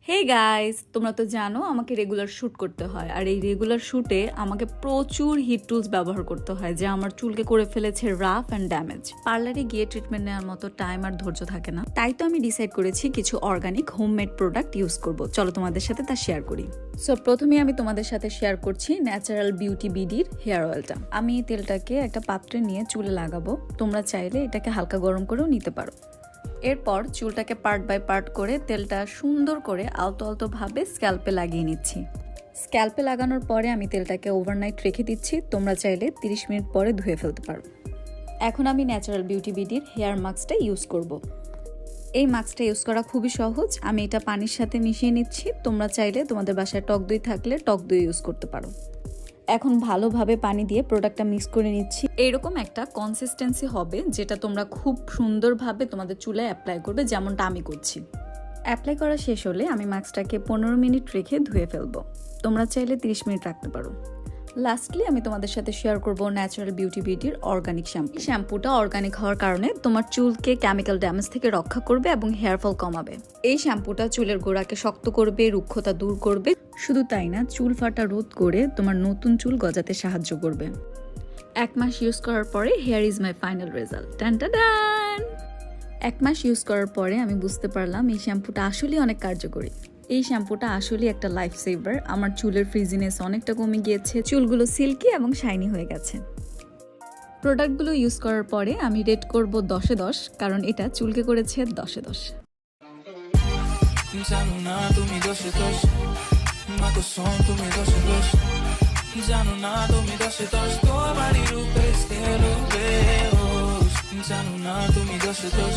Hey guys, তোমরা তো জানো আমাকে রেগুলার শ্যুট করতে হয়, আর এই রেগুলার শ্যুটে আমাকে প্রচুর হিট টুলস ব্যবহার করতে হয় যা আমার চুলকে করে ফেলেছে রাফ অ্যান্ড ড্যামেজ। পার্লারে গিয়ে ট্রিটমেন্ট নেওয়ার মতো টাইম আর ধৈর্য থাকে না, তাই তো আমি ডিসাইড করেছি কিছু অর্গানিক হোমমেড প্রোডাক্ট ইউজ করব। চলো তোমাদের সাথে তা শেয়ার করি। সো প্রথমেই আমি তোমাদের সাথে শেয়ার করছি ন্যাচারাল বিউটি বিডির হেয়ার অয়েলটা। আমি এই তেলটাকে একটা পাত্রে নিয়ে চুলে লাগাবো। তোমরা চাইলে এটাকে হালকা গরম করেও নিতে পারো। এরপর চুলটাকে পার্ট বাই পার্ট করে তেলটা সুন্দর করে আলতো আলতো ভাবে স্ক্যাল্পে লাগিয়ে নিচ্ছি। স্ক্যাল্পে লাগানোর পরে আমি তেলটাকে ওভারনাইট রেখে দিচ্ছি। তোমরা চাইলে 30 মিনিট পরে ধুয়ে ফেলতে পারো। এখন আমি ন্যাচারাল বিউটি বিডির হেয়ার মাস্কটা ইউজ করব। এই মাস্কটা ইউজ করা খুবই সহজ। আমি এটা পানির সাথে মিশিয়ে নিচ্ছি। তোমরা চাইলে তোমাদের বাসায় টক দই থাকলে টক দই ইউজ করতে পারো। এখন ভালোভাবে পানি দিয়ে প্রোডাক্টটা মিক্স করে নিচ্ছি। এইরকম একটা কনসিস্টেন্সি হবে যেটা তোমরা খুব সুন্দরভাবে তোমাদের চুলে অ্যাপ্লাই করবে, যেমনটা আমি করছি। অ্যাপ্লাই করা শেষ হলে আমি মাস্কটাকে 15 মিনিট রেখে ধুয়ে ফেলবো। তোমরা চাইলে 30 মিনিট রাখতে পারো। লাস্টলি আমি তোমাদের সাথে শেয়ার করব ন্যাচারাল বিউটি বিউটির অর্গানিক শ্যাম্পু। শ্যাম্পুটা অর্গানিক হওয়ার কারণে তোমার চুলকে কেমিক্যাল ড্যামেজ থেকে রক্ষা করবে এবং হেয়ার ফল কমাবে। এই শ্যাম্পুটা চুলের গোড়াকে শক্ত করবে, রুক্ষতা দূর করবে। শুধু তাই না, চুল ফাটা রোধ করে তোমার নতুন চুল গজাতে সাহায্য করবে। 1 মাস ইউজ করার পরে hair is my final result. টান টান টান। 1 মাস ইউজ করার পরে আমি বুঝতে পারলাম এই শ্যাম্পুটা আসলে অনেক কার্যকরী। এই শ্যাম্পুটা আসলে একটা লাইফ সেভার। আমার চুলের ফ্রিজিনেস অনেকটা কমে গিয়েছে, চুলগুলো সিল্কি এবং শাইনি হয়ে গেছে। প্রোডাক্টগুলো ইউজ করার পরে আমি রেট করব 10-এ 10, কারণ এটা চুলকে করেছে 10-এ 10। জানো না তুমি 10-এ 10, মা কসম তুমি 10-এ 10, জানো না তুমি 10-এ 10, তোমারই রূপে স্থির রূপে জানো না তুমি 10-এ 10।